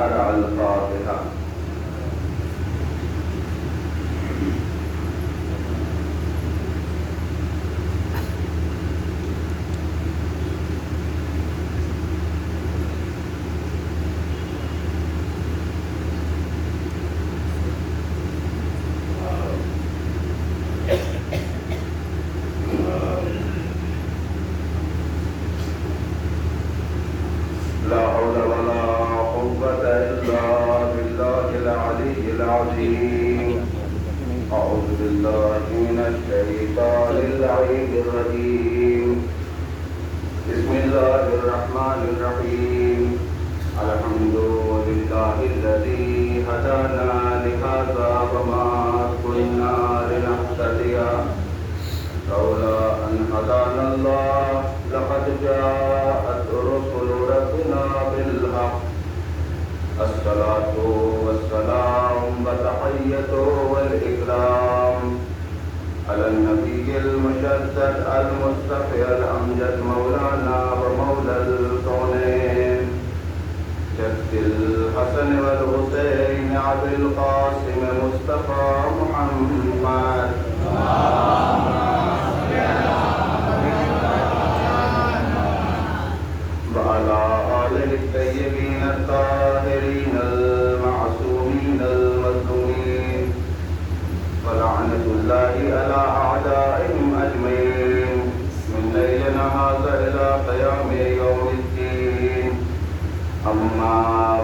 قرأ الفاتحة. لا حول ولا قوة إلا بالله العلي العظيم. أعوذ بالله من الشيطان اللعين الرجيم. بسم الله الرحمن الرحيم. الحمد لله الذي هدانا لهذا وما كنا لنهتدي لولا أن هدانا الله. لقد جاءت رسل ربنا بالحق. الصلاة والسلام والتحية والإكرام على النبي المشدد المصطفى الأمجد مولانا ومولى الكونين جد الحسن والحسين أبي القاسم مصطفى محمد. وعلى آله الطيبين الطاهرين المعصومين المظلومين. ولعنة الله على أعدائهم أجمعين من ليلنا هذا إلى قيام يوم الدين. أما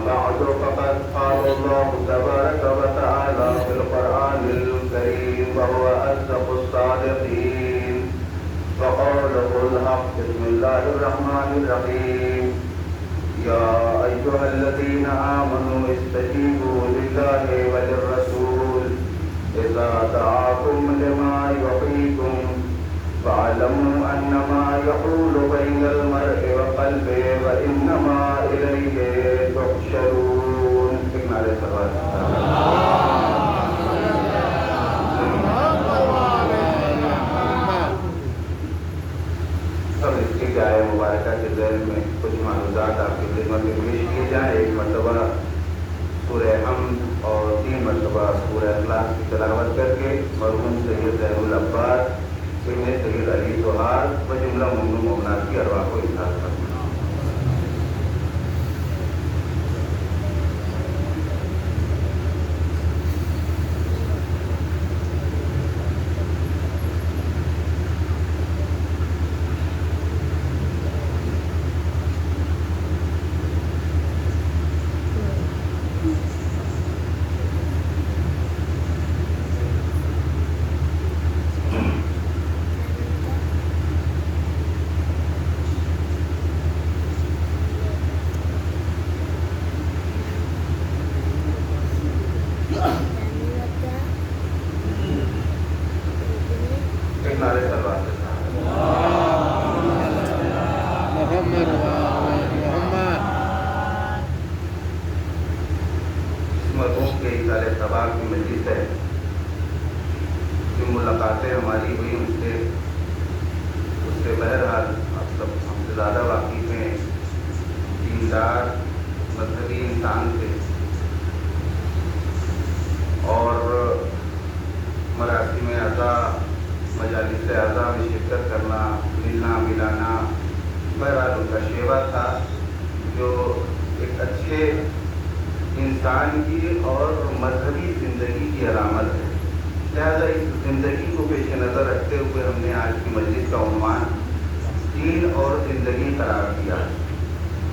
بعد فقد قال الله تبارك وتعالى في القرآن الكريم وهو أصدق الصادقين وقوله الحق. بسم الله الرحمن الرحيم. يا أيها الذين آمنوا استجيبوا لله وللرسول إذا دعاكم لما يحييكم فاعلموا أنما يحول بين المرء وقلبه وإنما إليه تحشرون. سب اس کی آئے مبارکہ کے ذیل میں کچھ معلومات آپ کی خدمت میں پیش کی جائیں. ایک مرتبہ سورہ حمد اور 3 مرتبہ سورہ اخلاص کی تلاوت کر کے مرحوم سید زین العباس ابن سید علی سہار و جملہ ممنوع مومنات کی ارواح کو احساس کرنا. ملاقاتیں ہماری ہوئی ان سے، اس سے بہرحال آپ سب ہم سے زیادہ واقف ہیں. دیندار مذہبی انسان تھے اور مراسم عزا مجالس عزا میں شرکت کرنا، ملنا ملانا بہرحال ان کا شیوا تھا جو ایک اچھے انسان کی اور مذہبی زندگی کی علامت ہے. لہذا اس زندگی کو پیش نظر رکھتے ہوئے ہم نے آج کی مجلس کا عنوان دین اور زندگی قرار دیا.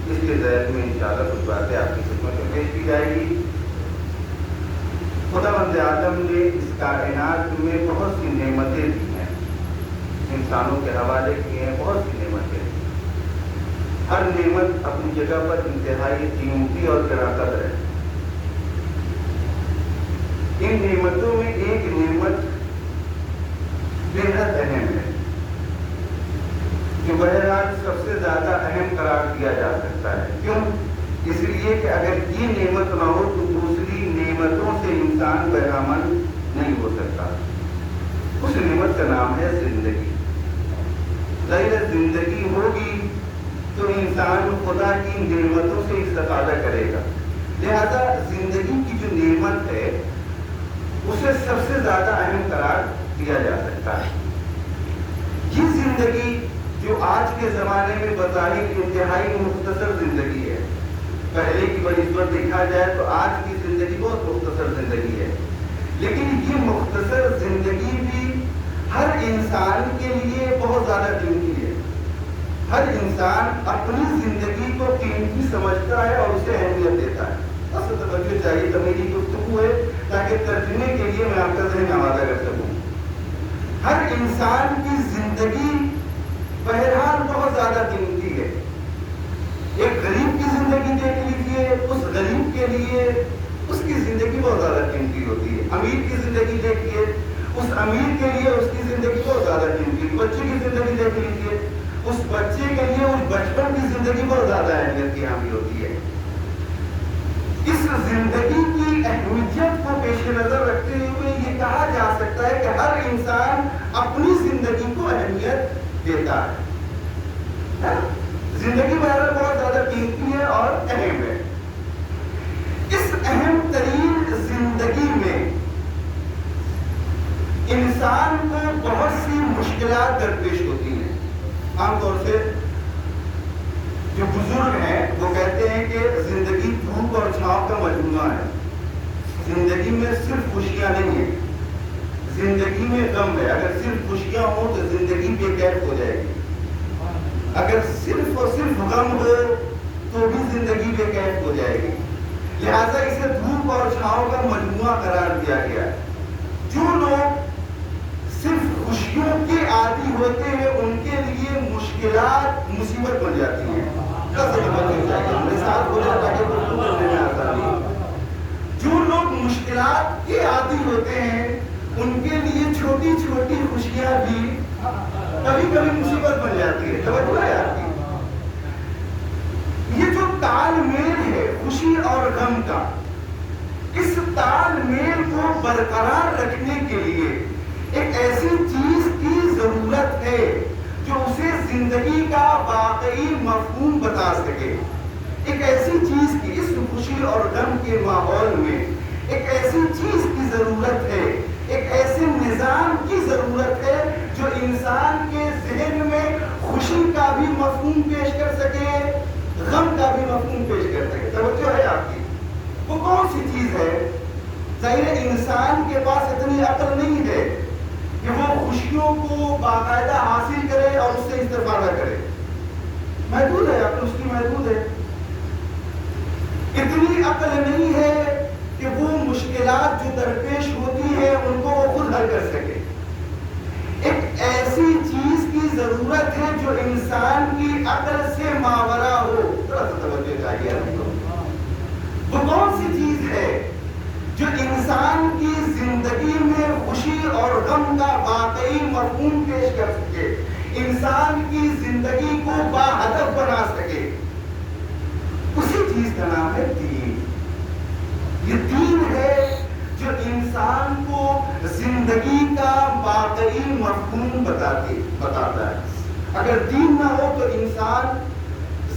اس کے ذیل میں انشاءاللہ کچھ باتیں آپ کی خدمت میں پیش کی جائے گی. خداوند آدم نے اس کائنات میں بہت سی نعمتیں دی ہیں، انسانوں کے حوالے کی ہیں بہت سی نعمتیں. ہر نعمت اپنی جگہ پر انتہائی قیمتی اور گراں قدر ہے. ان نعمتوں میں ایک نعمت بےحد اہم ہے جو بہرحال سب سے زیادہ اہم قرار دیا جا سکتا ہے. کیوں؟ اس لیے کہ اگر یہ نعمت نہ ہو تو دوسری نعمتوں سے انسان بہرامن نہیں ہو سکتا. اس نعمت کا نام ہے زندگی. ظاہر زندگی ہوگی تو انسان خدا کی نعمتوں سے استفادہ کرے گا. لہذا زندگی کی جو نعمت ہے اسے سب سے زیادہ اہم قرار دیا جا سکتا ہے. یہ زندگی جو آج کے زمانے میں بظاہر انتہائی مختصر زندگی ہے، پہلے کی بنسبت دیکھا جائے تو آج کی زندگی بہت مختصر زندگی ہے، لیکن یہ مختصر زندگی بھی ہر انسان کے لیے بہت زیادہ قیمتی ہے. ہر انسان اپنی زندگی کو قیمتی سمجھتا ہے اور اسے اہمیت دیتا ہے. اصل توجہ چاہیے تو میری گفتگو ہے تاکہ ترجمے کے لیے میں آپ کا ذہن آمادہ کر سکوں. ہر انسان کی زندگی بہرحال بہت زیادہ قیمتی ہے. ایک غریب کی زندگی دیکھ لیجیے، اس غریب کے لیے اس کی زندگی بہت زیادہ قیمتی ہوتی ہے. امیر کی زندگی دیکھیے، اس امیر کے لیے اس کی زندگی بہت زیادہ قیمتی ہے. بچے کی زندگی دیکھ لیجیے، اس بچے کے لیے اس بچپن کی زندگی بہت زیادہ اہمیت کی حامل ہوتی ہے. اس زندگی کی اہمیت کو پیش نظر رکھتے ہوئے یہ کہا جا سکتا ہے کہ ہر انسان اپنی زندگی کو اہمیت دیتا ہے. زندگی بہرحال بہت زیادہ قیمتی ہے اور اہم ہے. اس اہم ترین زندگی میں انسان کو بہت سی مشکلات درپیش ہوتی ہیں. عام طور سے جو بزرگ ہیں وہ کہتے ہیں کہ زندگی دھوپ اور چھاؤں کا مجموعہ ہے. زندگی میں صرف خوشیاں نہیں ہیں، زندگی میں غم ہے. اگر صرف خوشیاں ہوں تو زندگی بے کیف ہو جائے گی. اگر صرف اور صرف غم ہو تو بھی زندگی بے کیف ہو جائے گی. لہذا اسے دھوپ اور چھاؤں کا مجموعہ قرار دیا گیا ہے. جو لوگ صرف خوشیوں کے عادی ہوتے ہیں ان کے لیے مشکلات مصیبت بن جاتی ہیں. جو لوگ مشکلات کے عادی ہوتے ہیں ان کے لیے چھوٹی چھوٹی خوشیاں بھی کبھی کبھی مصیبت بن جاتی ہے. توجہ ہے آپ کی؟ یہ جو تال میل ہے خوشی اور غم کا، اس تال میل کو برقرار رکھنے کے لیے ایک ایسی چیز کی ضرورت ہے جو اسے زندگی کا واقعی مفہوم بتا سکے. ایک ایسی چیز کی اس خوشی اور غم کے ماحول میں ایک ایسی چیز کی ضرورت ہے، ایک ایسے نظام کی ضرورت ہے جو انسان کے ذہن میں خوشی کا بھی مفہوم پیش کر سکے، غم کا بھی مفہوم پیش کر سکے. توجہ ہے آپ کی؟ وہ کون سی چیز ہے؟ ظاہر انسان کے پاس اتنی عقل نہیں ہے کہ وہ خوشیوں کو باقاعدہ حاصل کرے اور اس سے استفادہ کرے. محدود ہے، عقل اس کی محدود ہے. اتنی عقل نہیں ہے کہ وہ مشکلات جو درپیش ہوتی ہیں ان کو وہ خود حل کر سکے. ایک ایسی چیز کی ضرورت ہے جو انسان کی عقل سے ماورا ہو. تھوڑا سا توجہ چاہیے ہم کو. وہ کون سی چیز ہے جو انسان کی زندگی میں خوشی اور غم کا واقعی مفہوم پیش کر سکے، انسان کی زندگی کو باہدف بنا سکے؟ اسی چیز کا نام ہے دین. یہ دین ہے جو انسان کو زندگی کا واقعی مفہوم بتاتا ہے. اگر دین نہ ہو تو انسان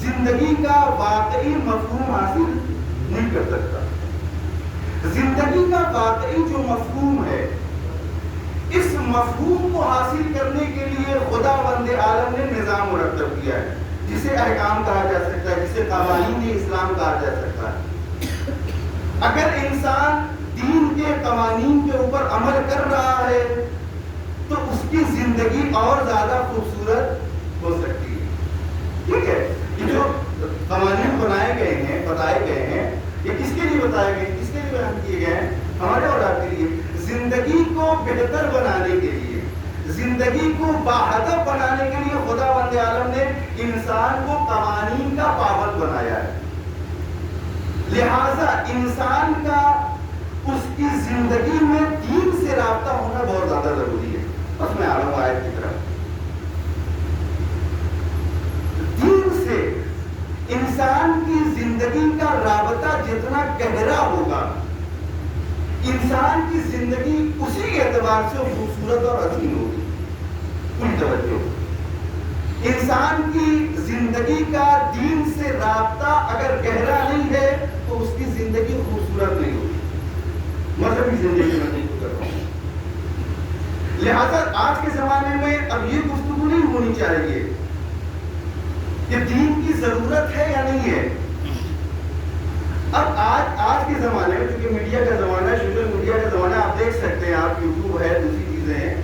زندگی کا واقعی مفہوم حاصل نہیں کر سکتا. زندگی کا واقعی جو مفہوم ہے، اس مفہوم کو حاصل کرنے کے لیے خدا بند عالم نے نظام مرتب کیا ہے جسے احکام کہا جا سکتا ہے، جسے قوانین اسلام کہا جا سکتا ہے. اگر انسان دین کے قوانین کے اوپر عمل کر رہا ہے تو اس کی زندگی اور زیادہ خوبصورت ہو سکتی ہے. ٹھیک ہے؟ یہ جو قوانین بنائے گئے ہیں، بتائے گئے ہیں، یہ کس کے لیے بتائے گئے، کس کے لیے بیان کیے گئے ہیں؟ ہمارے اور آپ کے لیے. زندگی کو بہتر بنانے کے لیے، زندگی کو باہدف بنانے کے لیے خدا بند عالم نے انسان کو قوانین کا پابند بنایا ہے. لہذا انسان کا اس کی زندگی میں دین سے رابطہ ہونا بہت زیادہ ضروری ہے. بس میں آ رہا ہوں آیت کی طرف. دین سے انسان کی زندگی کا رابطہ جتنا گہرا ہوگا، انسان کی زندگی اسی اعتبار سے خوبصورت اور عظیم ہوگی. پوری توجہ. انسان کی زندگی کا دین سے رابطہ اگر گہرا نہیں ہے تو اس کی زندگی کبھی زندگی میں نہیں گزر رہا ہوں. لہٰذا آج کے زمانے میں اب یہ گفتگو نہیں ہونی چاہیے کہ دین کی ضرورت ہے یا نہیں ہے. اب آج کے زمانے میں چونکہ میڈیا کا زمانہ ہے, سوشل میڈیا کا زمانہ, آپ دیکھ سکتے ہیں, آپ یوٹیوب ہے, دوسری چیزیں ہیں,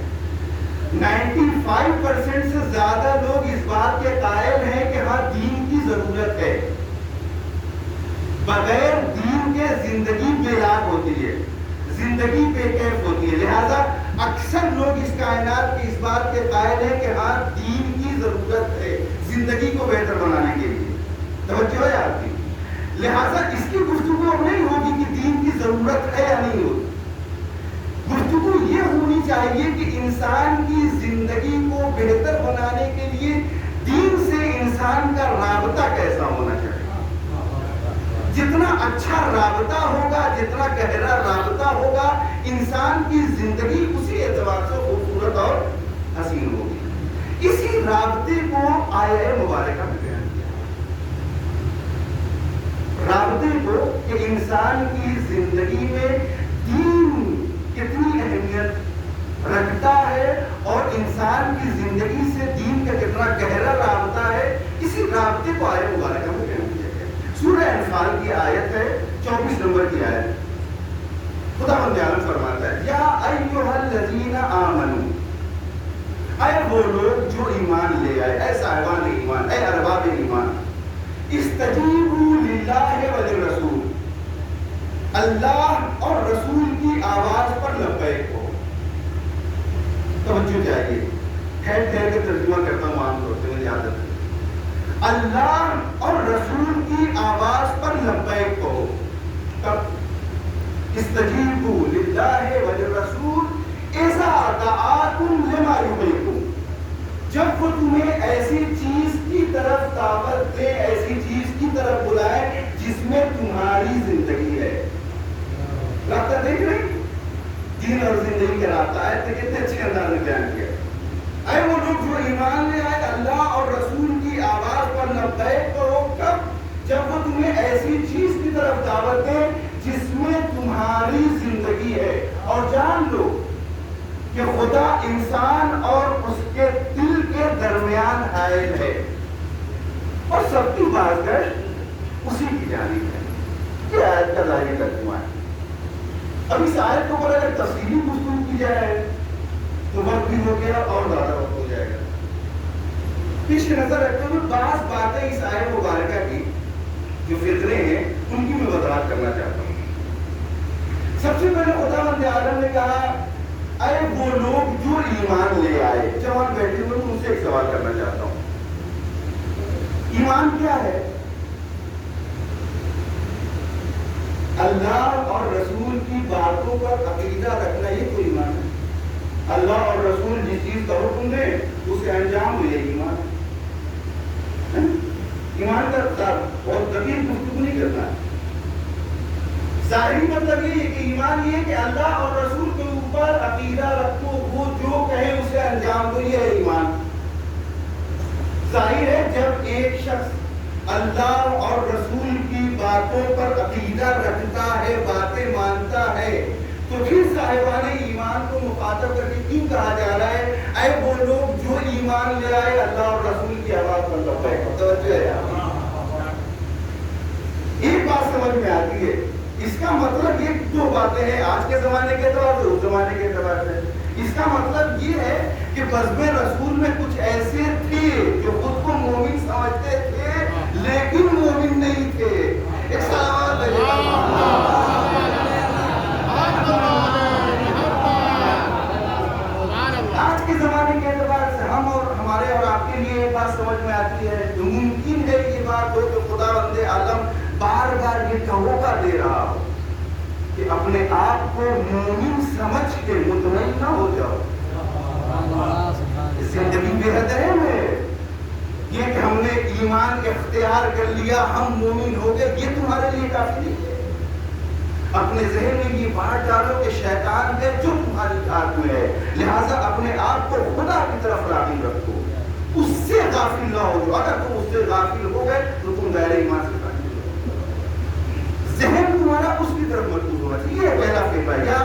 95% سے زیادہ لوگ اس بات کے قائل ہیں کہ ہاں دین کی ضرورت ہے. بغیر دین کے زندگی بے راگ ہوتی ہے, زندگی بے کیف ہوتی ہے. لہذا اکثر لوگ اس کائنات کے اس بات کے قائل ہیں کہ ہاں دین کی ضرورت ہے زندگی کو بہتر بنانے کے لیے. توجہ ہے آپ کی. لہذا اس کی گفتگو نہیں ہوگی کہ دین کی ضرورت ہے یا نہیں ہوگی. گفتگو یہ ہونی چاہیے کہ انسان کی زندگی کو بہتر بنانے کے لیے دین سے انسان کا رابطہ کیسا ہونا چاہیے. جتنا اچھا رابطہ ہوگا, جتنا گہرا رابطہ ہوگا, انسان کی زندگی اسی اعتبار سے خوبصورت اور حسین ہوگی. اسی رابطے کو آیہ مبارکہ میں بیان کیا. رابطے کو کہ انسان کی زندگی میں دین کتنی اہمیت رکھتا ہے اور انسان کی زندگی سے دین کا کتنا گہرا رابطہ ہے, اسی رابطے کو آیہ مبارکہ میں بیان کیا گیا. سورہ انفال کی آیت ہے 24 نمبر کی آیت. خداوند عالم فرماتا ہے یا ایھا الذین آمنوا, اے وہ لوگ جو ایمان لے آئے, اے صاحبان ایمان, اے ارباب ایمان, استجیبوا للہ وللرسول, اللہ اور رسول کی آواز پر لبیک ہو. توجہ چاہیے, ٹھہر ٹھہر کے ترجمہ کرتا ہوں, عام طور سے مجھے عادت ہے. اللہ اور رسول کی آواز پر لبیک ہو. کب؟ استجیبوا للہ وللرسول اذا دعاکم لما یحییکم, جب وہ تمہیں ایسی چیز کی طرف دعوت دے, ایسی چیز کی طرف بلائے جس میں تمہاری زندگی ہے. رابطہ دیکھ رہے ہیں, دین اور زندگی کا رابطہ ہے. تو کتنے اچھے انداز میں بیان کیا. اے وہ لوگ جو ایمان لے آئے, اللہ اور رسول کی آواز پر لبیک کرو. کب؟ جب وہ تمہیں ایسی چیز کی طرف دعوت دے جس میں تمہاری زندگی ہے. اور جان لو کہ خدا انسان اور اس کے دل کے درمیان حائل ہے اور سب کی بازگشت اسی کی جانب ہے. یہ آیت کا ظاہری ترجمہ ہے. اب اس آیت کو اگر تفصیلی گفتگو کی جائے تو وقت بھی ہو گیا اور زیادہ وقت ہو جائے گا. پیش نظر رکھتے ہوئے بعض باتیں اس آیت مبارکہ کی جو فطرے ہیں ان کی میں وضاحت کرنا چاہتا ہوں. سب سے پہلے خداوند عالم نے کہا اے وہ لوگ جو ایمان لے آئے. جوان بیٹھے ہوئے ان سے ایک سوال کرنا چاہتا ہوں, ایمان کیا ہے؟ اللہ اور رسول کی باتوں پر عقیدہ رکھنا یہ کوئی ایمان ہے. اللہ اور رسول جس چیز کا حکم دے اسے انجام ملے ایمان. ایمان کا بہت دقیق گفتگو نہیں کرنا. ظاہری مطلب یہ ہے کہ ایمان یہ کہ اللہ اور رسول کے اوپر عقیدہ رکھو, وہ جو کہے اسے انجام دو, یہ ہے ایمان. ظاہر ہے جب ایک شخص اللہ اور رسول کی باتوں پر عقیدہ رکھتا ہے, باتیں مانتا ہے, تو پھر صاحبان ایمان کو مخاطب کر کے کیوں کہا جا رہا ہے اے وہ لوگ جو ایمان لے آئے اللہ اور رسول کی آواز پر لبیک. توجہ ہے. ایک بات سمجھ میں آتی ہے, اس کا مطلب یہ دو باتیں ہیں آج کے زمانے کے اعتبار سے, اس زمانے کے اعتبار سے. اس کا مطلب یہ ہے کہ بزم رسول میں کچھ ایسے تھے جو خود کو مومن سمجھتے تھے لیکن مومن نہیں تھے. ایک سلام آج کے زمانے کے اعتبار سے ہم اور ہمارے اور آپ کے لیے یہ بات سمجھ میں آتی ہے. ممکن ہے یہ بات ہو کہ خداوند عالم بار بار یہ دھوکہ دے رہا ہو کہ اپنے آپ کو مومن سمجھ کے مطمئن نہ ہو جاؤ. زندگی بے حد اہم ہے. یہ کہ ہم نے ایمان اختیار کر لیا, ہم مومن ہو گئے, یہ تمہارے لیے کافی نہیں ہے. اپنے ذہن میں یہ بات ڈالو کہ شیطان ہے جو تمہاری ہاتھ میں ہے, لہٰذا اپنے آپ کو خدا کی طرف راغب رکھو, اس سے غافل نہ ہو جاؤ. اگر تم اس سے غافل ہو گئے تو تم دائرہ ایمان سے ذہن تمہارا اس کی طرف مرکوز ہونا چاہیے. یہ پہلا فیصلہ. یا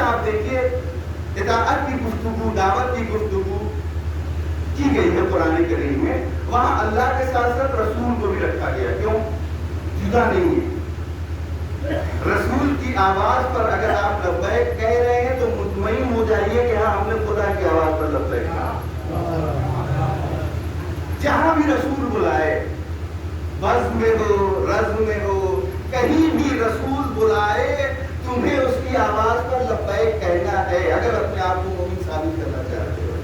آپ دیکھیے اطاعت کی گفتگو، دعوت کی گفتگو کی گئی ہے قرآن کریم میں، وہاں اللہ کے ساتھ ساتھ رسول کو بھی رکھا گیا. کیوں؟ جدا نہیں ہے. رسول کی آواز پر اگر آپ لبیک کہہ رہے ہیں تو مطمئن ہو جائیے کہ ہاں ہم نے خدا کی آواز پر لبیک کہا. جہاں بھی رسول بلائے، بزم میں ہو، رزم میں ہو، کہیں بھی رسول بلائے تمہیں اس کی آواز پر لبیک کہنا ہے اگر اپنے آپ کو مومن ثابت کرنا چاہتے ہو.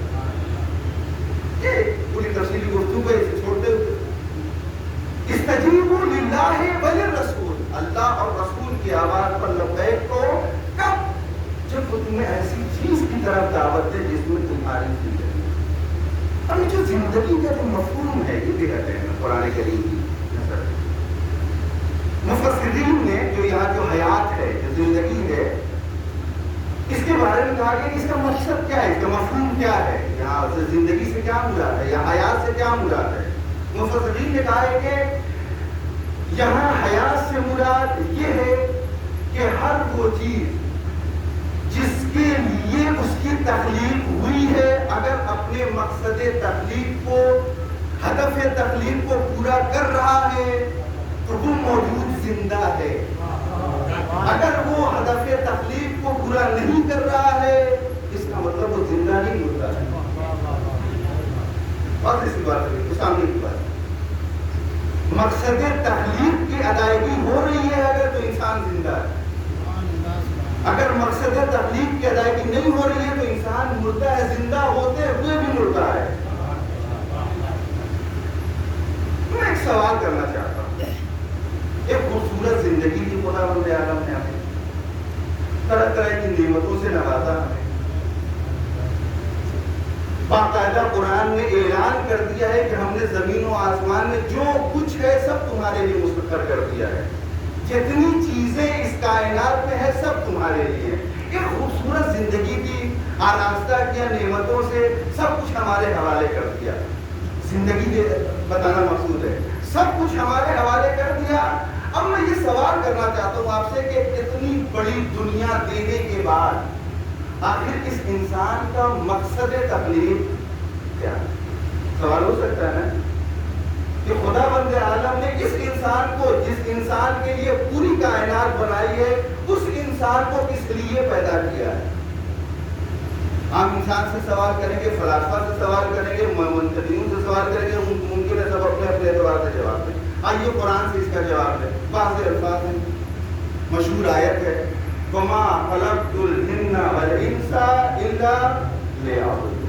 یہ پوری تفصیلی گفتگو ہے، اسے چھوڑتے ہوئے استجیبوا للہ وللرسول، اللہ اور رسول کی آواز پر لبیک کو کب؟ جب وہ تمہیں ایسی چیز کی طرف دعوت دے جس میں تمہاری زندگی. اب جو زندگی کا جو مفہوم ہے یہ بھی رہتے ہیں قرآن کریم کی نظر. مفسرین نے جو یہاں جو حیات ہے، جو زندگی ہے، اس کے بارے میں کہا کہ اس کا مقصد کیا ہے، اس کا مفہوم کیا ہے، یہاں سے زندگی سے کیا مراد ہے، یا حیات سے کیا مراد ہے. مفسرین نے کہا ہے کہ یہاں حیات سے مراد یہ ہے کہ ہر وہ چیز جس کے لیے اس کی تخلیق ہوئی ہے اگر اپنے مقصد تخلیق کو، ہدف تخلیق کو پورا کر رہا ہے تو وہ موجود زندہ ہے. اگر وہ ہدف تخلیق کو پورا نہیں کر رہا ہے اس کا مطلب وہ زندہ نہیں ہوتا ہے. اور اسی بات ہے سامنے کی بات، مقصد تخلیق کی ادائیگی ہو رہی ہے اگر تو انسان زندہ ہے. اگر مقصد تخلیق کی ادائیگی نہیں ہو رہی ہے تو انسان مردہ ہے، زندہ ہوتے ہوئے بھی مردہ ہے. میں ایک سوال کرنا چاہتا ہوں. ایک خوبصورت زندگی کی خدا بند عالم نے ہمیں طرح طرح کی نعمتوں سے نوازا. ہمیں باقاعدہ قرآن نے اعلان کر دیا ہے کہ ہم نے زمین و آسمان میں جو کچھ ہے سب تمہارے لیے مسخر کر دیا ہے. جتنی چیزیں اس کائنات میں ہے سب تمہارے لیے. ایک خوبصورت زندگی کی آراستہ کیا، نعمتوں سے سب کچھ ہمارے حوالے کر دیا. زندگی بتانا مقصود ہے، سب کچھ ہمارے حوالے کر دیا. اب میں یہ سوال کرنا چاہتا ہوں آپ سے کہ اتنی بڑی دنیا دینے کے بعد آخر اس انسان کا مقصد تخلیق کیا؟ سوال ہو سکتا ہے نا کہ خدا بند عالم نے اس انسان کو، جس انسان کے لیے پوری کائنات بنائی ہے، اس انسان کو کس لیے پیدا کیا ہے. عام انسان سے سوال کریں گے، فلاسفہ سے سوال کریں گے، منتقدین سے سوال کریں گے، ممکن ہے سب اپنے اپنے اعتبار سے جواب دیں. آئیے قرآن سے اس کا جواب ہے. بعض الفاظ ہیں، مشہور آیت ہے وَمَا خَلَقْتُ الْجِنَّ وَالْإِنسَ إِلَّا لِيَعْبُدُونِ.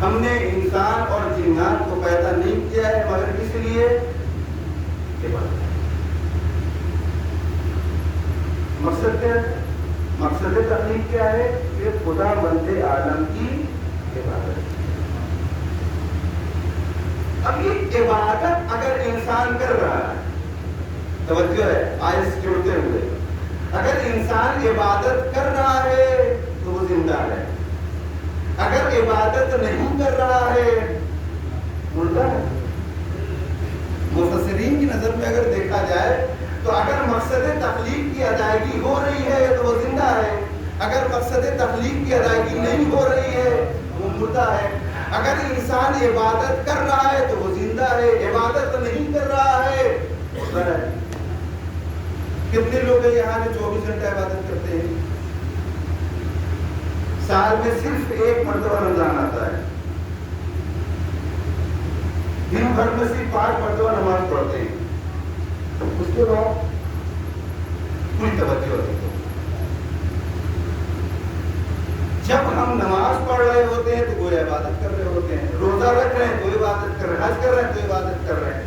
ہم نے انسان اور جنات کو پیدا نہیں کیا ہے مگر کس لیے؟ مقصد کیا ہے؟ مقصد تخلیق کیا ہے؟ کہ خدا بند عالم کی عبادت. اب یہ عبادت اگر انسان کر رہا ہے، توجہ ہے آیت جوڑتے ہوئے، اگر انسان عبادت کر رہا ہے تو وہ زندہ ہے. اگر عبادت نہیں کر رہا ہے مردہ ہے. مفسرین کی نظر میں اگر دیکھا جائے تو اگر مقصد تخلیق کی ادائیگی ہو رہی ہے تو وہ زندہ ہے. اگر مقصد تخلیق کی ادائیگی نہیں ہو رہی ہے وہ مردہ ہے. اگر انسان عبادت کر رہا ہے تو وہ زندہ ہے، عبادت نہیں کر رہا ہے مردہ ہے. کتنے لوگ ہیں یہاں جو 24 گھنٹہ عبادت کرتے ہیں؟ سال میں صرف ایک مرتبہ رمضان آتا ہے، دن بھر میں صرف 5 مرتبہ نماز پڑھتے ہیں، اس کے بعد کوئی توجہ نہیں. جب ہم نماز پڑھ رہے ہوتے ہیں تو کوئی عبادت کر رہے ہوتے ہیں، روزہ رکھ رہے ہیں تو عبادت کر رہے ہیں، حج کر رہے ہیں تو عبادت کر رہے ہیں.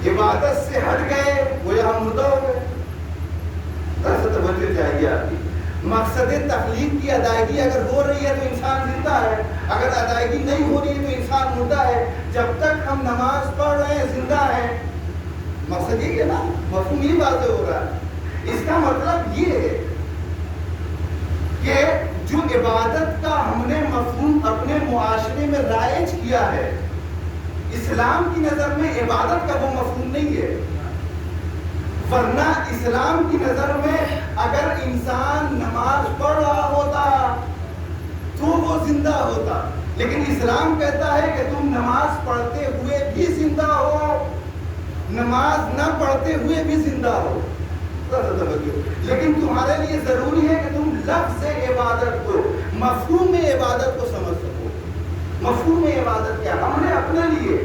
عبادت سے ہٹ گئے وہ یہاں مردہ ہو گئے. ایسا توجہ چاہیے آپ کی. مقصد تخلیق کی ادائیگی اگر ہو رہی ہے تو انسان زندہ ہے، اگر ادائیگی نہیں ہو رہی ہے تو انسان مردہ ہے. جب تک ہم نماز پڑھ رہے ہیں زندہ ہیں. مقصد یہ ہے نا، مفہوم یہ واضح ہو رہا ہے. اس کا مطلب یہ ہے کہ جو عبادت کا ہم نے مفہوم اپنے معاشرے میں رائج کیا ہے، اسلام کی نظر میں عبادت کا وہ مفہوم نہیں ہے. ورنہ اسلام کی نظر میں اگر انسان نماز پڑھ رہا ہوتا تو وہ زندہ ہوتا، لیکن اسلام کہتا ہے کہ تم نماز پڑھتے ہوئے بھی زندہ ہو، نماز نہ پڑھتے ہوئے بھی زندہ ہو، لیکن تمہارے لیے ضروری ہے کہ تم لفظ عبادت کو، مفہوم عبادت کو سمجھ سکو۔ مفہوم عبادت کیا؟ ہم نے اپنے لیے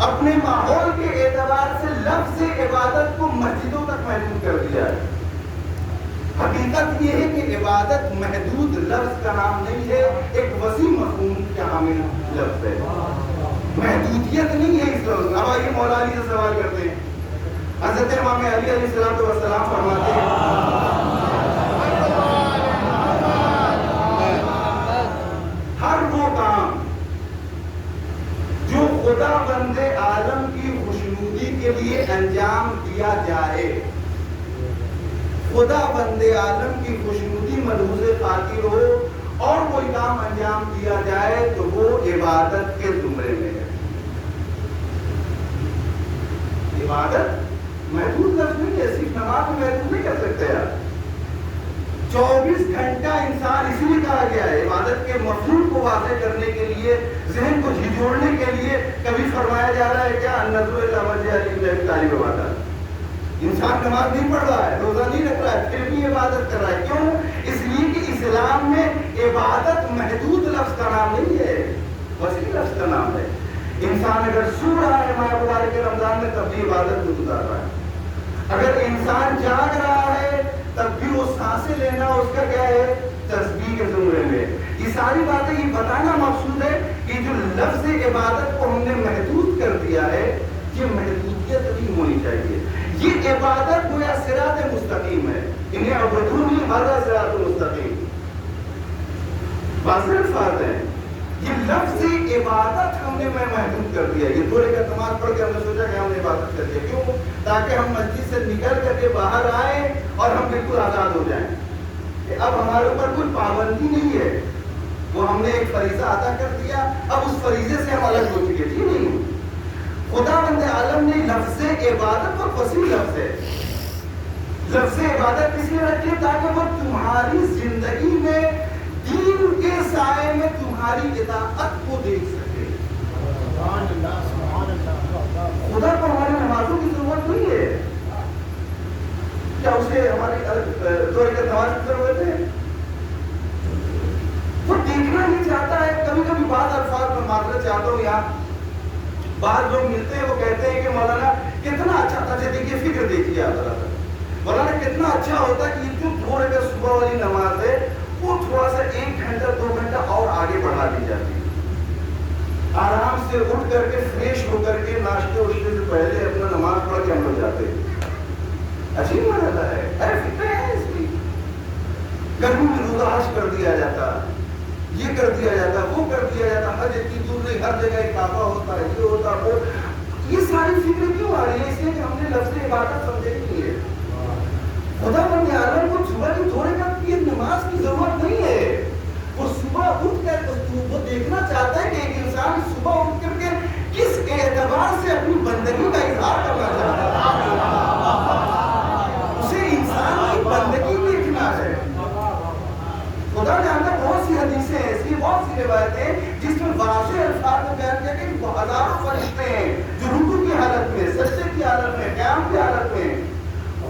اپنے ماحول کے اعتبار سے لفظ عبادت کو مسجدوں تک محدود کر دیا ہے۔ حقیقت یہ ہے کہ عبادت محدود لفظ کا نام نہیں ہے، ایک وسیع مفہوم کا حامل لفظ ہے، محدودیت نہیں ہے اس لفظ۔ اب آئیے مولا علی سے سوال کرتے ہیں۔ حضرت امام علی علیہ السلام فرماتے ہیں ہر وہ کام جو خدا بند عالم کی خوشنودی کے لیے انجام دیا جائے، خدا بند عالم کی خوشنودی ملحوظ خاطر ہو اور کوئی کام انجام دیا جائے تو وہ عبادت کے زمرے میں ہے۔ عبادت محدود لفظ نہیں ہے، صرف نماز میں محدود نہیں کر سکتے آپ۔ 24 گھنٹہ انسان اسی لیے کہا گیا ہے، عبادت کے مفہوم کو واضح کرنے کے لیے، ذہن کو جھنجھوڑنے کے لیے۔ کبھی فرمایا جا رہا ہے کیا النظر الی وجہ علی طالب عبادت، انسان نماز نہیں پڑھ رہا ہے، روزہ نہیں رکھ رہا ہے، پھر بھی عبادت کر رہا ہے۔ کیوں؟ اس لیے کہ اسلام میں عبادت محدود لفظ کا نام نہیں ہے، وسیع لفظ کا نام ہے۔ انسان اگر سو رہا ہے ماہ مبارک کے رمضان میں تب بھی عبادت میں گزار رہا ہے، اگر انسان جاگ رہا ہے تب بھی وہ سانسیں لینا اس کا کیا ہے؟ تسبیح کے زمرے میں۔ یہ ساری باتیں یہ بتانا مقصود ہے کہ جو لفظ عبادت کو ہم نے محدود کر دیا ہے، یہ محدودیت نہیں ہونی چاہیے۔ یہ عبادت گویا صراط مستقیم ہے، انہیں عبدونی ھذا صراط مستقیم، واضح الفاظ ہیں۔ یہ لفظ عبادت ہم نے محدود کر دیا۔ یہ دو رکعت نماز پڑھ کے ہم نے سوچا کہ ہم نے عبادت کر دیا، کیوں؟ تاکہ ہم مسجد سے نکل کر کے باہر آئیں اور ہم بالکل آزاد ہو جائیں کہ اب ہمارے اوپر کوئی پابندی نہیں ہے، وہ ہم نے ایک فریضہ ادا کر دیا، اب اس فریضے سے ہم الگ ہو چکے۔ جی نہیں، خدا بند عالم نے لفظ عبادت پر وسیع لفظ ہے، لفظ عبادت اس لیے رکھے تاکہ وہ تمہاری زندگی میں دین کے سائے میں تمہاری اطاعت کو دیکھ سکے۔ خدا کو ہماری نمازوں کی ضرورت نہیں ہے، کیا اسے ہماری دو رکعت نماز کی ضرورت ہے؟ وہ دیکھنا نہیں چاہتا ہے۔ کبھی کبھی بعض الفاظ میں معذرت چاہتا ہوں، یہاں بعض لوگ ملتے ہیں وہ کہتے ہیں کہ مولانا کتنا اچھا تھا، دیکھیے فکر دیکھیے آپ ذرا، مولانا کتنا اچھا ہوتا کہ یہ جو دو رکعت صبح والی نماز ہے وہ تھوڑا سا 1 گھنٹہ 2 گھنٹہ اور آگے بڑھا دی جاتی ہے، آرام سے اٹھ کر کے فریش ہو کر کے ناشتے وشتے سے پہلے اپنا نماز پڑھ کے ہم لوگ جاتے ہیں۔ عجیب مرحلہ ہے، ارے فکر ہے اس کی۔ گرمی میں روزہ حج کر دیا جاتا، یہ کر دیا جاتا، وہ کر دیا جاتا، حج اتنی دور نہیں، ہر جگہ اکافہ ہوتا ہے، یہ ہوتا وہ، یہ ساری فکر کیوں آ رہی ہے؟ اس لیے کہ ہم نے لفظ عبادت سمجھے نہیں ہے۔ خدا بند عالم کو صبح کی 2 رکعت کی نماز کی ضرورت نہیں ہے، وہ صبح اٹھ کر وہ دیکھنا چاہتا ہے کہ ایک انسان صبح اٹھ کر کے کس اعتبار سے اپنی بندگی کا اظہار کرنا چاہتا ہے، اسے انسان کی بندگی دیکھنا ہے۔ خدا نے ہمیں بہت سی حدیثیں ہیں، ایسی بہت سی روایتیں جس میں واضح الفاظ میں بیان کیا کہ ہزاروں فرشتے ہیں جو رکوع کی حالت میں، سجدے کی حالت میں، قیام کی حالت میں۔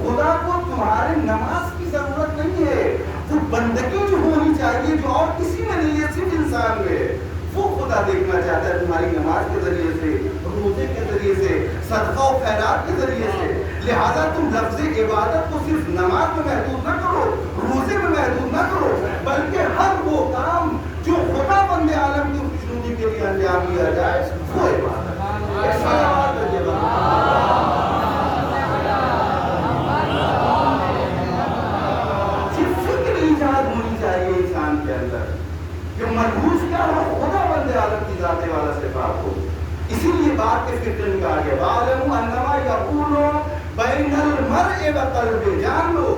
خدا کو تمہارے نماز کی ضرورت نہیں ہے، وہ بندگی جو ہونی چاہیے جو اور کسی میں نہیں ہے، صرف انسان میں، وہ خدا دیکھنا چاہتا ہے تمہاری نماز کے ذریعے سے، روزے کے ذریعے سے، صدقہ و خیرات کے ذریعے سے۔ لہذا تم لفظ عبادت کو صرف نماز میں محدود نہ کرو، روزے میں محدود نہ کرو، بلکہ ہر وہ کام جو خدا بند عالم کی خوشنودی کے لیے انجام دیا جائے وہ عبادت ہے۔ کے اندر جو ملحوظ کیا ہو، خدا بند عالم کی ذات والا صفات ہو۔ اسی لیے بات کے فکر میں کہا گیا وَعَلَمُوا أَنَّمَا يَقُولُ بَيْنَ الْمَرْءِ وَقَلْبِهِ، جان لو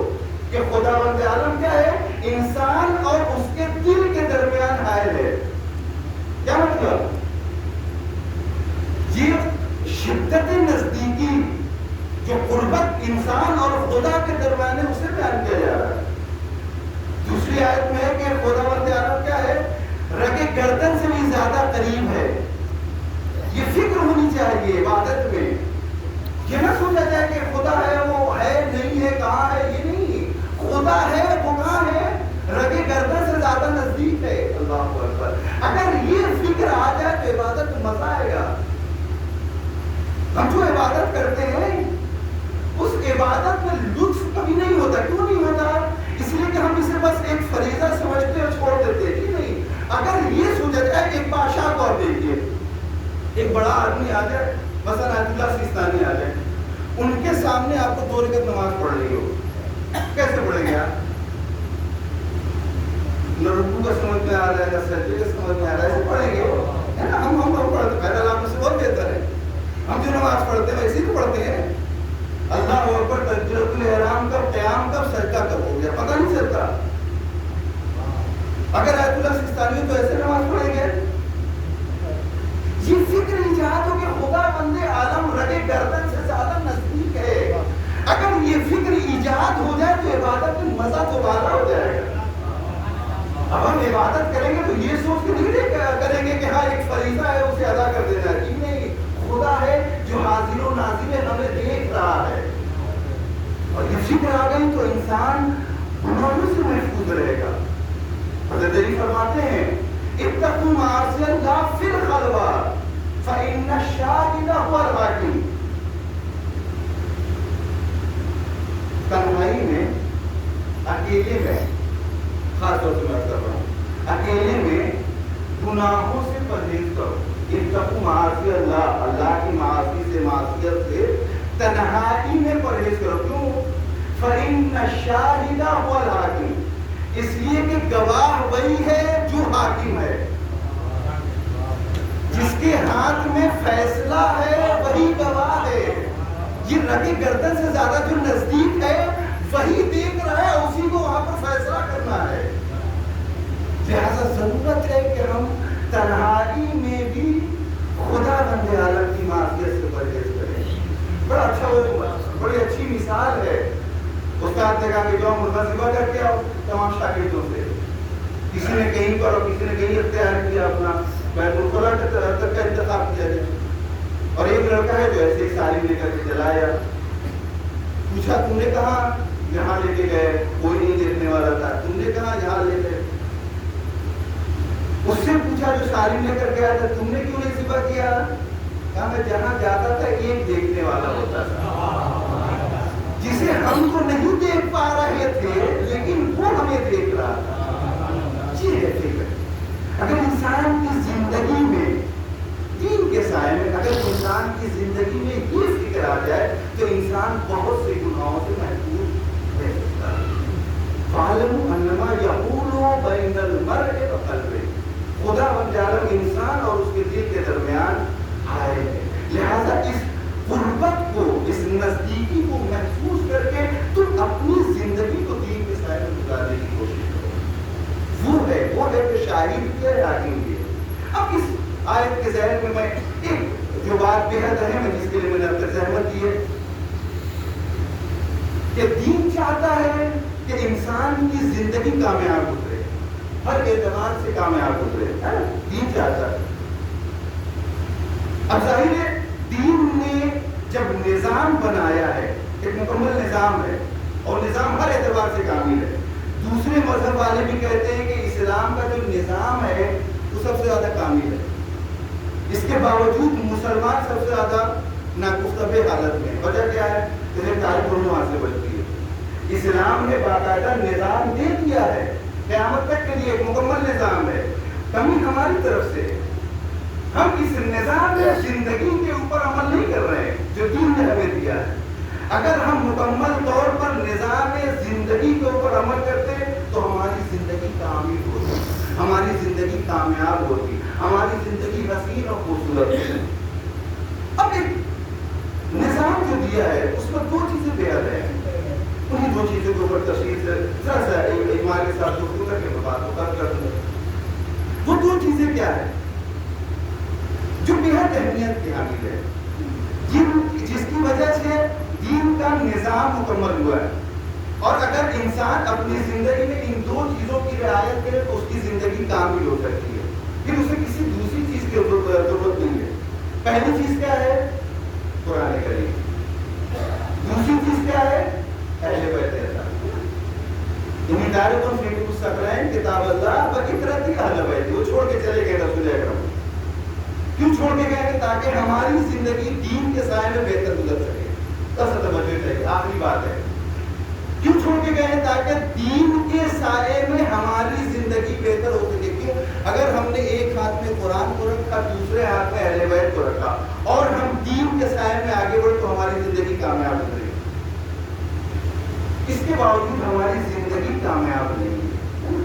کہ خدا بند عالم کیا ہے؟ انسان اور اس کے دل کے درمیان حائل ہے۔ کیا مطلب؟ یہ شدت نزدیکی جو قربت انسان اور خدا کے درمیان ہے اسے بیان کیا جا رہا ہے. دوسری آیت میں ہے کہ خدا و تعالیٰ کیا ہے؟ رگ گردن سے بھی زیادہ قریب ہے. یہ فکر ہونی چاہیے عبادت میں. یہ نہ سوچا جائے کہ خدا ہے وہ ہے نہیں ہے کہاں ہے، یہ نہیں. خدا ہے وہ کہاں ہے؟ رگ گردن سے زیادہ نزدیک ہے. اللہ اکبر. اگر یہ فکر آ جائے تو عبادت میں مزہ آئے گا. ہم جو عبادت کرتے ہیں اس عبادت میں لطف کبھی نہیں ہوتا. کیوں نہیں ہوتا؟ اس لیے کہ ہم اسے بس ایک فریضہ سمجھتے اور چھوڑ دیتے ہیں. کہ نہیں، اگر یہ سوچا جائے ایک بادشاہ کو آپ دیکھیے، ایک بڑا آدمی آ جائے، مثلا آیت اللہ سیستانی آ جائے، ان کے سامنے آپ کو 2 رکعت نماز پڑھ رہی ہو، کیسے پڑھیں گے آپ؟ نہ رکوع کا سمجھ میں آ رہا ہے نہ سجدے کا سمجھ میں آ رہا ہے، ایسے پڑھیں گے ہے نا. ہم پڑھتے پہلے آپ سے بہت بہتر ہے. ہم جو نماز پڑھتے ہیں اسی کو پڑھتے ہیں. اللہ اکبر، تکبیرۃ الاحرام کب، قیام کب، سجدہ کب ہو گیا پتہ نہیں چلتا. اگر آیت اللہ سیستانی تو ایسے نماز پڑھیں گے. یہ فکر ایجاد ہو کہ خدا بندے عالم رگے گردن سے زیادہ نزدیک ہے. اگر یہ فکر ایجاد ہو جائے تو عبادت میں مزہ دوبارہ ہو جائے گا. اب ہم عبادت کریں گے تو یہ سوچ کے نہیں کریں گے کہ ہاں ایک فریضہ ہے اسے ادا کر دینا ہے. نہیں، خدا ہے جو حاضر و ناظر ہے، ہمیں دیکھ رہا ہے. اور یہ فکر آ گئی تو انسان گناہوں سے محفوظ رہے گا. حضرت علی فرماتے ہیں اتقوا معاصی اللہ فی الخلوہ فإن الشاہد هو الحاکم. تنہائی میں، اکیلے میں، خاص طور سے میں کر رہا ہوں، اکیلے میں گناہوں سے پرہیز کرو. اتقوا معاصی اللہ، اللہ کی معاصی سے، معصیت سے تنہائی میں پرہیز کرو. کیوں؟ فإن الشاہد هو الحاکم، اس لیے کہ گواہ وہی ہے جو حاکم ہے. جس کے ہاتھ میں فیصلہ ہے وہی گواہ ہے. یہ رگ گردن سے زیادہ جو نزدیک ہے وہی دیکھ رہا ہے، اسی کو وہاں پر فیصلہ کرنا ہے. لہذا ضرورت ہے کہ ہم تنہائی میں بھی خدا بندے عالم کی معصیت سے پرہیز کریں. بڑا اچھا، بڑی اچھی مثال ہے. استاد نے کہا کہ جو ملتزمہ کر کے آؤ تمام شاگردوں سے. کسی نے کہیں پر اور کسی نے کہیں اختیار کیا اپنا بیت الخلا تک کا انتخاب کیا جائے. اور ایک لڑکا ہے جو ایسے ایک ساری لے کر کے چلایا. پوچھا تم نے کہا؟ یہاں لے کے گئے، کوئی نہیں دیکھنے والا تھا. تم نے کہا یہاں لے گئے. اس سے پوچھا جو ساری لے کر گیا تھا تم نے کیوں نہیں ذبح کیا؟ کہا میں جہاں جاتا تھا ایک دیکھنے والا ہوتا تھا جسے ہم تو نہیں دیکھ پا رہے تھے لیکن وہ ہمیں دیکھ رہا تھا. یہ ہے فکر. اگر انسان کی زندگی میں دین کے سائے میں، اگر انسان کی زندگی میں یہ فکر آ جائے تو انسان بہت سے گناہوں سے محفوظ رہ سکتا ہے. فَاعْلَمُوا أَنَّمَا يَحُولُ بَيْنَ الْمَرْءِ وَقَلْبِهِ. خدا بند عالم انسان اور اس کے دل کے درمیان آئے ہیں. لہذا اس قربت کو، اس نزدیکی کو محفوظ کر کے تم اپنی زندگی کو دین کے سائے میں گزارنے کی کوشش کرو. وہ ہے کہ شاہد کیا ہے، حاکم کیا ہے. اب اس آیت کے ذہن میں ایک جو بات بے حد اہم ہے جس کے لیے میں نے اب تک زحمت دی ہے کہ دین چاہتا ہے کہ انسان کی زندگی کامیاب گزرے، ہر اعتبار سے کامیاب گزرے. دین چاہتا ہے. اب ظاہر ہے دین نے جب نظام بنایا ہے، ایک مکمل نظام ہے اور نظام ہر اعتبار سے کامل ہے. دوسرے مذہب والے بھی کہتے ہیں کہ اسلام کا جو نظام ہے وہ سب سے زیادہ کامل ہے. اس کے باوجود مسلمان سب سے زیادہ ناگفتہ حالت میں. وجہ کیا ہے؟ انہیں تاریخ علوم سے بچتی ہے. اسلام نے باقاعدہ نظام دے دیا ہے، قیامت تک کے لیے ایک مکمل نظام ہے. کمی ہماری طرف سے، ہم اس نظام زندگی کے اوپر عمل نہیں کر رہے ہیں جو دین نے ہمیں دیا ہے. اگر ہم مکمل طور پر نظام زندگی کے اوپر عمل کرتے تو ہماری زندگی کامیاب ہوتی، ہماری زندگی کامیاب ہوتی، ہماری زندگی حسین اور خوبصورت ہوتی. اب ایک نظام جو دیا ہے اس میں 2 چیزیں بے حد ہیں. انہیں 2 چیزوں کے اوپر تفصیل سے ذرا سا ایمان کے ساتھ گفتگو کر کے بات کو کر دوں. وہ 2 چیزیں کیا ہے جو بے حد اہمیت کی حامل ہے، جس کی وجہ سے دین کا نظام مکمل ہوا ہے. اور اگر انسان اپنی زندگی میں ان دو چیزوں کی رعایت کرے تو اس کی زندگی کامل ہو سکتی ہے. پھر اسے کسی دوسری چیز کی ضرورت نہیں ہے. پہلی چیز کیا ہے؟ قرآن کریم. دوسری چیز کیا ہے؟ اہل بیت اللہ. دارکم فی الثقلین کتاب اللہ و اطرتی اہل بیت. وہ چھوڑ کے چلے گئے رسول اکرم. کیوں چھوڑ کے گئے؟ تاکہ ہماری زندگی دین کے سائے میں بہتر گزر سکے. توجہ چاہیے. آخری بات ہے, کیوں چھوڑ کے گئے؟ تاکہ دین کے سائے میں ہماری زندگی بہتر ہو سکے. کیوں؟ اگر ہم نے ایک ہاتھ میں قرآن کو رکھا, دوسرے ہاتھ میں اہل بیت کو رکھا, اور ہم دین کے سائے میں آگے بڑھے تو ہماری زندگی کامیاب ہو گئی. اس کے باوجود ہماری زندگی کامیاب نہیں ہے.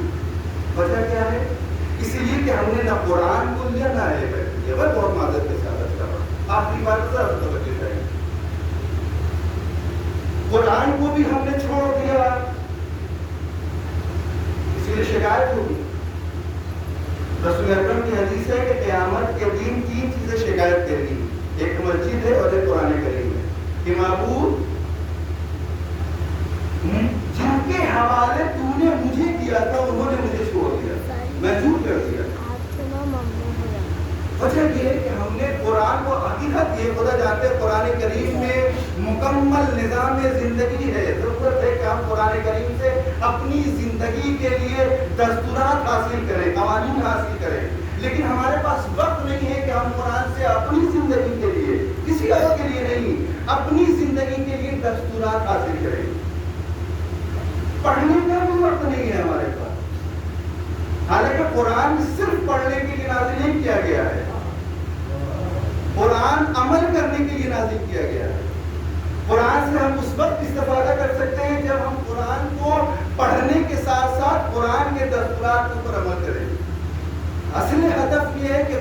وجہ کیا ہے؟ اس لیے کہ ہم نے نہ قرآن کو لیا نہ اہل بیت کو لیا. بہت معذرت کے ساتھ آخری بات ذرا توجہ چاہیے. قرآن کو بھی ہم نے چھوڑ دیا, اس لیے شکایت ہوگی. رسول اکرم کی حدیث ہے کہ قیامت کے دن تین چیزیں شکایت کریں گی. ایک مسجد ہے اور ایک قرآن کریم ہے کہ معبود جن کے حوالے تو نے مجھے کیا تھا انہوں نے مجھے چھوڑ دیا, میں جھوٹ کر دیا. وجہ یہ ہے کہ ہم نے قرآن کو, حقیقت یہ خدا جانتے ہیں قرآن کریم میں مکمل نظام زندگی ہے. ضرورت ہے کہ ہم قرآن کریم سے اپنی زندگی کے لیے دستورات حاصل کریں, قوانین حاصل کریں, لیکن ہمارے پاس وقت نہیں ہے کہ ہم قرآن سے اپنی زندگی کے لیے, کسی اور کے لیے نہیں, اپنی زندگی کے لیے دستورات حاصل کریں. پڑھنے کا بھی وقت نہیں ہے ہمارے پاس. حالانکہ قرآن صرف پڑھنے کے لیے نازل نہیں کیا گیا ہے, قرآن عمل کرنے کے لیے نازل کیا گیا ہے. قرآن سے ہم اس وقت استفادہ کر سکتے ہیں جب ہم قرآن کو پڑھنے کے ساتھ ساتھ قرآن کے دستورات کے اوپر عمل کریں. اصل ہدف یہ ہے کہ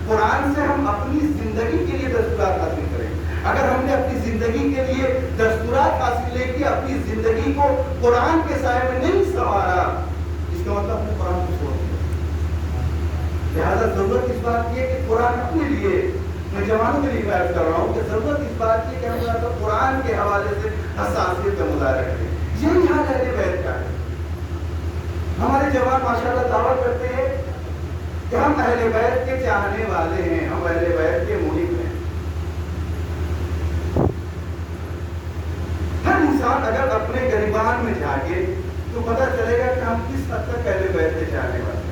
قرآن سے ہم اپنی زندگی کے لیے دستورات حاصل کریں. اگر ہم نے اپنی زندگی کے لیے دستورات حاصل نہیں کی, اپنی زندگی کو قرآن کے سائے میں نہیں سنوارا, اس کا مطلب ہم نے قرآن کو چھوڑ دیا. لہٰذا ضرورت اس بات کی ہے کہ قرآن اپنے لیے, میں جوانوں کے لیے بات کر رہا ہوں کہ ضرورت اس بات کی ہے کہ ہم قرآن کے حوالے سے حساسیت کا مظاہرہ کریں. یہی حال اہل بیت کا ہے. ہمارے جوان ماشاءاللہ دعویٰ کرتے ہیں کہ ہم اہل بیت کے چاہنے والے ہیں, ہم اہل بیت کے محب ہیں. ہر انسان اگر اپنے گریبان میں جھانکے تو پتہ چلے گا کہ ہم کس حد تک اہل بیت کے چاہنے والے ہیں.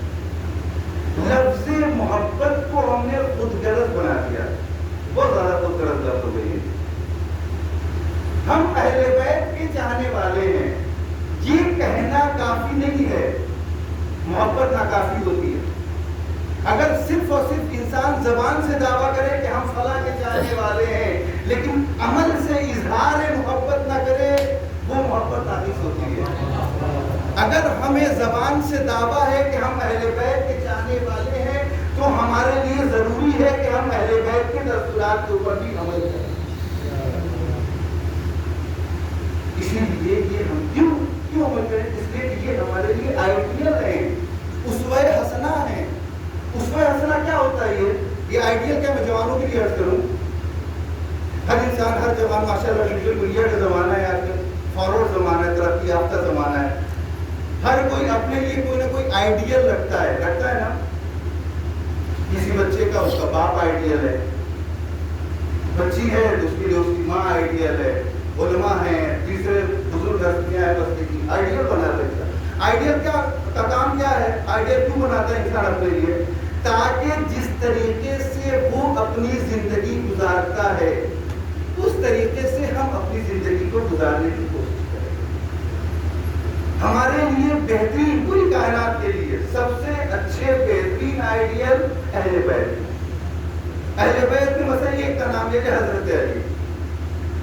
لفظ محبت کو ہم نے خود غرض بنا دیا, بہت زیادہ خود غرض لفظ ہو گئی ہے. ہم اہل بیت کے چاہنے والے ہیں یہ کہنا کافی نہیں ہے, محبت ناکافی ہوتی ہے. اگر صرف اور صرف انسان زبان سے دعویٰ کرے کہ ہم فلاں کے چاہنے والے ہیں لیکن عمل سے اظہار محبت نہ کرے, وہ محبت ناقص ہوتی ہے. اگر ہمیں زبان سے دعویٰ ہے کہ ہم اہل بیت کے چاہنے والے ہیں تو ہمارے لیے ضروری ہے کہ ہم اہل بیت کے دستورات کے اوپر بھی عمل کریں. اسی لیے یہ ہم کیوں عمل کریں؟ اس لیے کہ یہ ہمارے لیے آئیڈیل ہیں, اسوہ حسنہ ہیں. اسوہ حسنہ کیا ہوتا ہے؟ یہ آئیڈیل کیا, میں جوانوں کے لیے عرض کروں, ہر انسان, ہر جوان ماشاءاللہ سوشل میڈیا کا زمانہ ہے, آج کل فارورڈ زمانہ ہے, ترقی یافتہ زمانہ ہے. ہر کوئی اپنے لیے کوئی نہ کوئی آئیڈیل رکھتا ہے نا. کسی بچے کا اس کا باپ آئیڈیل ہے, بچی ہے تو اس کے لیے اس کی ماں آئیڈیل ہے, علماء ہیں, تیسرے بزرگ ہستیاں ہیں, بس کی آئیڈیل بنا رہتا ہے. آئیڈیل کا کام کیا ہے؟ آئیڈیل کیوں بناتا ہے انسان اپنے لیے؟ تاکہ جس طریقے سے وہ اپنی زندگی گزارتا ہے اس طریقے سے ہم اپنی زندگی کو گزارنے کی کوشش کریں. ہمارے لیے بہترین, پوری کائنات کے لیے سب سے اچھے بہترین آئیڈیل اہل بیت. اہل بیت میں مثلا ایک کا نام لے کہ حضرت علی.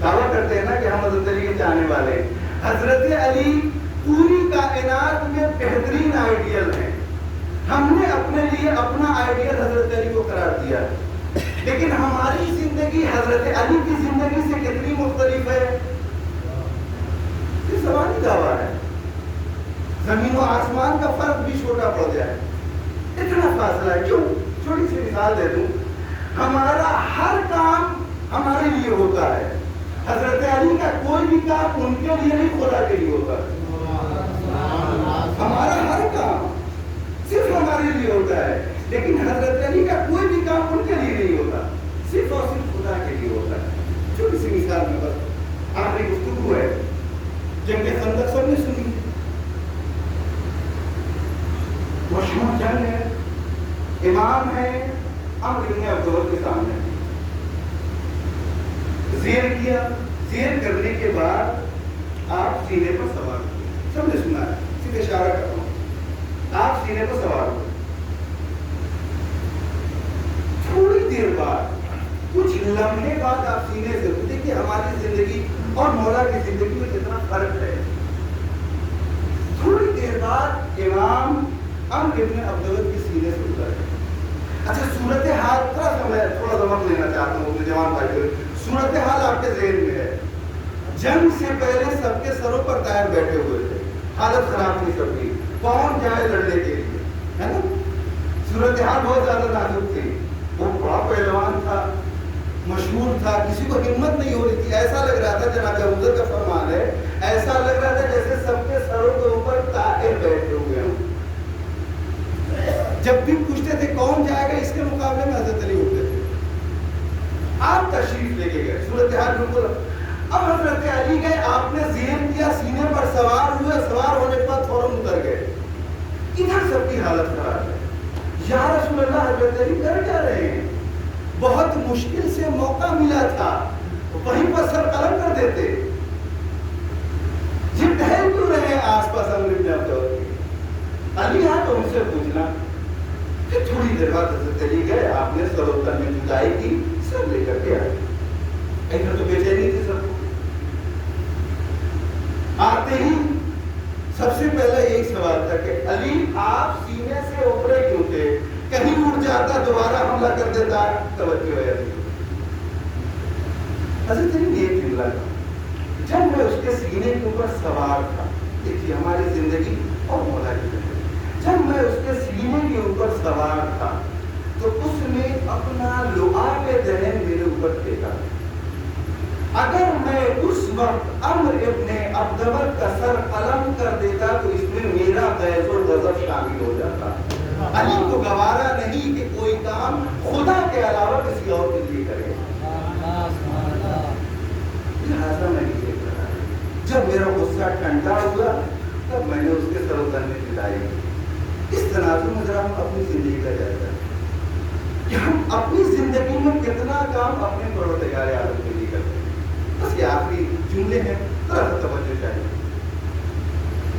دعویٰ کرتے ہیں نا کہ ہم حضرت علی کے چاہنے والے ہیں. حضرت علی پوری کائنات میں بہترین آئیڈیل ہیں. ہم نے اپنے لیے اپنا آئیڈیل حضرت علی کو قرار دیا, لیکن ہماری زندگی حضرت علی کی زندگی سے کتنی مختلف ہے. یہ زبانی دعویٰ ہے. زمین و آسمان کا فرق بھی چھوٹا پڑ گیا ہے, اتنا فاصلہ ہے. کیوں؟ چھوٹی سی مثال دے دوں, ہمارا ہر کام ہمارے لیے ہوتا ہے, حضرت علی کا کوئی بھی کام ان کے لیے نہیں خدا کے لیے ہوتا، ہمارا ہر کام صرف ہمارے لیے ہوتا ہے، لیکن حضرت علی کا کوئی بھی کام ان کے لیے نہیں ہوتا، صرف اور صرف خدا کے لیے ہوتا ہے۔ چھوٹی سی مثال میں بس آخری گفتگو ہے، جنگ خندق سب نے سنی، مشہور جنگ ہے، امام ہے عمرو بن عبداللہ کے سامنے زیر کیا، زیر کرنے کے بعد آپ سینے پر سوار ہوئے، سب نے سنا ہے، صرف اشارہ کرتا ہوں، آپ سینے پر سوار ہوئے، تھوڑی دیر بعد کچھ لمحے بعد آپ سینے سے اٹھے کہ ہماری زندگی اور مولا کی زندگی میں کتنا فرق ہے۔ تھوڑی دیر بعد امام عمرو بن عبداللہ کے سینے سے اتر گئے۔ اچھا صورتحال تھوڑا سا وقت لینا چاہتا ہوں اپنے جوان بھائی کو، صورتحال آپ کے ذہن میں ہے، جنگ سے پہلے سب کے سروں پر ٹائر بیٹھے ہوئے تھے، حالت خراب تھی سب کی، کون جائے لڑنے کے لیے، ہے نا؟ صورتحال بہت زیادہ نازک تھی، وہ بڑا پہلوان تھا، مشہور تھا، کسی کو ہمت نہیں ہو رہی تھی، ایسا لگ رہا تھا جناب حضرت کا فرمان ہے، ایسا لگ رہا تھا جیسے سب کے سروں کے اوپر ٹائر بیٹھے ہوئے ہیں۔ جب بھی پوچھتے تھے کون جائے گا، اس کے مقابلے میں حضرت علی اٹھتے تھے، آپ تشریف لے کے گئے، صورتحال بالکل۔ اب حضرت علی گئے، آپ نے زیر کیا، سینے پر سوار ہوئے، سوار ہونے کے بعد فوراً اتر گئے، ادھر سب کی حالت خراب ہے، یا رسول اللہ حضرت علی کر کیا رہے ہیں؟ بہت مشکل سے موقع ملا تھا، وہیں پر سر قلم کر دیتے، یہ ٹہل کیوں رہے آس پاس عمرو بن عبداللہ کے؟ علی ہاں تو ان سے پوچھنا۔ پھر تھوڑی دیر بعد حضرت علی گئے، آپ نے سر و تن میں جدائی کی، سر لے کر کے آئے، ادھر تو بے چینی تھی سب کو۔ آتے ہی سب سے پہلا یہی سوال تھا کہ علی آپ سینے سے اوپرے کیوں تھے؟ کہیں اٹھ جاتا دوبارہ حملہ کر دیتا، توجہ ہے علی۔ حضرت علی نے یہ جملہ کہا، جب میں اس کے سینے کے اوپر سوار تھا، دیکھیے ہماری زندگی اور مولا کی زندگی، جب میں اس کے سینے کے اوپر سوار تھا تو اس نے اپنا لعاب ذہن میرے اوپر پھینکا، اگر میں اس وقت عمرو ابن عبداللہ کا سر قلم کر دیتا تو اس میں میرا غیظ و غضب شامل ہو جاتا۔ علی کو گوارا نہیں کہ کوئی کام خدا کے علاوہ کسی اور کے لیے کرے، لہذا میں نہیں دیکھ رہا، جب میرا غصہ ٹھنڈا ہوا تب میں نے اس کے سر و تن میں جدائی کی۔ اس تناظر میں ذرا ہم اپنی زندگی کا جائزہ کہ ہم اپنی زندگی میں کتنا کام اپنے پروردگار عالم کے لیے کرتے ہیں۔ بس یہ آخری جملے ہیں، ذرا سا توجہ چاہیے۔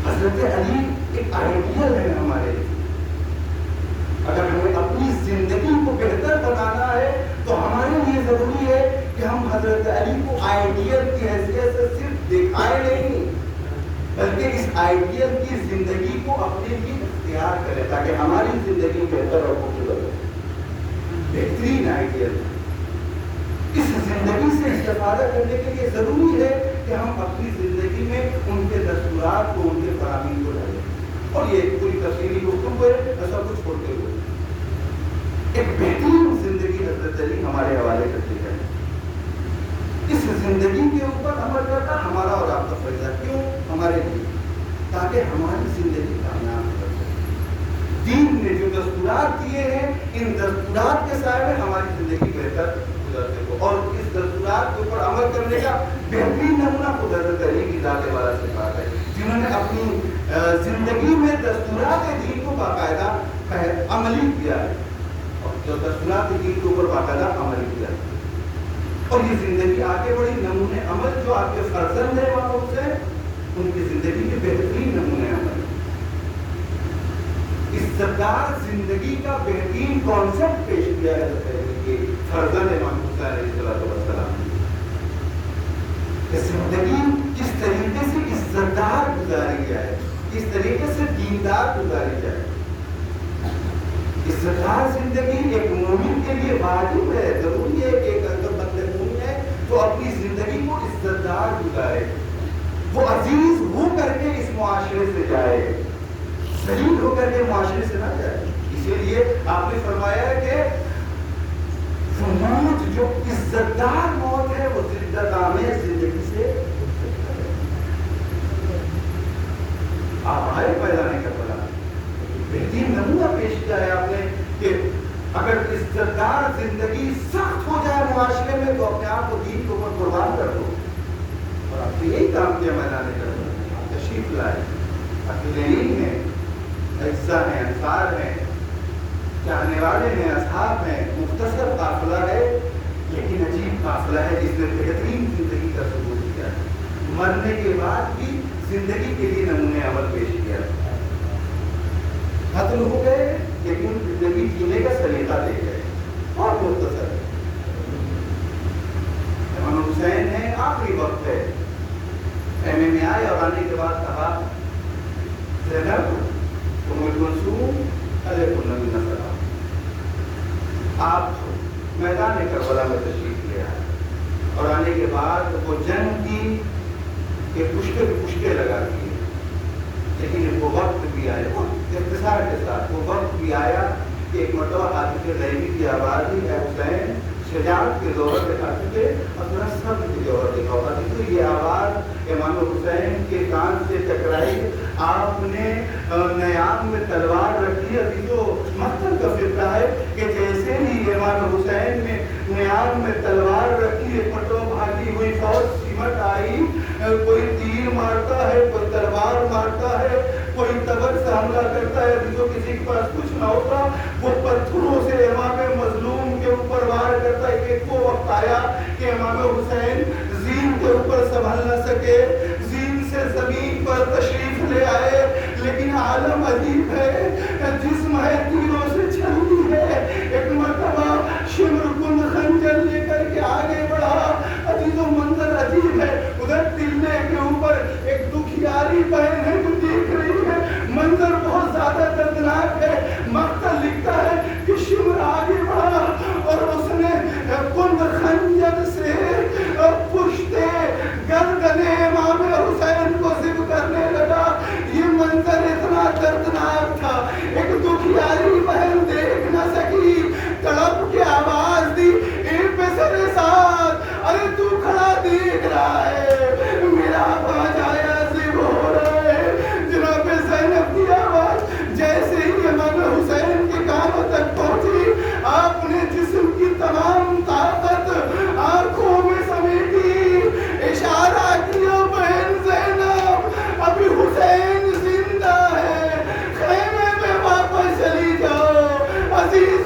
حضرت علی ایک آئیڈیل ہے ہمارے لیے، اگر ہمیں اپنی زندگی کو بہتر بنانا ہے تو ہمارے لیے ضروری ہے کہ ہم حضرت علی کو آئیڈیل کی حیثیت سے صرف دکھائے نہیں، بلکہ اس آئیڈیل کی زندگی کو اپنے لیے اختیار کریں تاکہ ہماری زندگی بہتر اور خوبصورت ہو۔ بہترین آئیڈیل، اس زندگی سے استفادہ کرنے کے لیے ضروری ہے کہ ہم اپنی زندگی میں ان کے دستورات کو، ان کے فرامین کو ڈالیں۔ اور یہ پوری تفصیلی گفتگو ہے، ایسا کچھ چھوڑتے ہوئے ایک بہترین زندگی حضرت علی ہمارے حوالے کرتے ہیں۔ اس زندگی کے اوپر عمل کرنا ہمارا اور آپ کا فریضہ، کیوں؟ ہمارے لیے، تاکہ ہماری زندگی کامیاب کر سکے۔ دین نے جو دستورات دیے ہیں، ان دستورات کے سائے میں ہماری زندگی بہتر گزر سکے، اور اس دستورات کے اوپر عمل کرنے کا بہترین نمونہ خود حضرت علی کی ذات والا صفات ہے، جنہوں نے اپنی زندگی میں دستورات دین کو باقاعدہ عملی کیا ہے، اور جو دستورات دین کے اوپر باقاعدہ عمل کیا ہے، اور یہ زندگی آگے بڑھی۔ نمونے عمل جو آپ کے فرزند ہیں وہاں سے، ان کی زندگی کے بہترین نمونے عمل، عزتدار زندگی کا بہترین کانسیپٹ پیش کیا ہے کہ فرزند امام حسین علیہ السلام زندگی کس طریقے سے عزتدار گزاری جائے، کس طریقے سے دیندار گزاری جائے۔ عزتدار زندگی ایک مومن کے لیے واجب ہے، ضروری ہے کہ ایک اگر بندہ مومن ہے تو اپنی زندگی کو عزتدار گزارے، وہ عزیز ہو کر کے اس معاشرے سے جائے، ذلیل ہو کر کے معاشرے سے نہ جائے۔ اسی لیے آپ نے فرمایا ہے کہ وہ موت جو عزتدار موت ہے وہ عزت آمیز زندگی شدت زندگی سخت ہو جائے معاشرے میں تو اپنے آپ کو دین کے اوپر قربان کر دو. اور آپ نے یہی کام کیا میدان کربلا. آپ تشریف لائے, اکیلین ہیں, اجزا ہیں, انصار ہیں, چاہنے والے ہیں, اصحاب ہیں. مختصر قافلہ ہے لیکن عجیب قافلہ ہے جس نے بہترین زندگی کا ثبوت کیا ہے. مرنے کے بعد بھی زندگی کے لیے نمونے عمل پیش کیا. قتل ہو گئے لیکن زندگی جینے کا سلیقہ دے گئے. اور مختصر ہے. امام حسین ہے, آخری وقت ہے, خیمے میں آئے اور آنے کے بعد کہا زینب ام کلثوم علیہ النبی السلام. آپ میدان کربلا میں تشریف لے آئے اور آنے کے بعد وہ جنگ کی کہ پشتے پہ پشتے لگا دیے. لیکن وہ وقت بھی آیا, اختصار کے ساتھ وہ وقت بھی آیا کہ ایک مرتبہ عاطف ریبی کی آواز ہی اے حسین شجاعت کے جوہر دکھاتے تھے اور ذرا صبر کے جوہر دکھاتا تھا. تو یہ آواز امام حسین کے کان سے ٹکرائی. آپ نے نیام میں تلوار رکھی. ابھی تو مقتل کا فرقہ ہے کہ جیسے ہی امام حسین نے نیام میں تلوار رکھی, ایک مرتبہ بھاگی ہوئی فوج سمٹ آئی. کوئی تیر مارتا ہے, کوئی تلوار مارتا ہے, کوئی تبر سے حملہ کرتا ہے. ابھی تو کسی کے پاس کچھ نہ ہوتا, وہ پتھروں سے امام مظلوم کے اوپر وار کرتا ہے. ایک وہ وقت آیا کہ امام حسین زین کے اوپر سنبھل نہ سکے, زین سے زمین پر تشریف لے آئے. لیکن عالم عجیب ہے, جسم ہے تیروں سے چھلنی ہے. ایک مرتبہ شمر کن خنجر لے کر کے آگے بڑھا. عجیب و منظر عجیب ہے. ادھر تلے کے اوپر ایک دکھیاری بہن ہے جو دیکھ رہی ہے. منظر بہت زیادہ دردناک ہے. مقتل لکھتا ہے کہ شمر آگے بڑھا اور اس نے کن خنجر سے پشتے گردن امام حسین کو ذبح کرنے لگا. یہ منظر اتنا دردناک تھا. ایک دکھیاری بہن دیکھ نہ سکی, تڑپ کے آواز دی اے پسر ساتھ, ارے تو کھڑا دیکھ رہا ہے میرا باجایا ذبح ہو رہا ہے. جناب زینب کی آواز جیسے ہی امام حسین کے کانوں تک پہنچی, آپ نے جسم کی تمام طاقت آنکھوں میں سمیٹی, اشارہ کیا بہن زینب ابھی حسین زندہ ہے, خیمے میں واپس چلی جاؤ. عزیز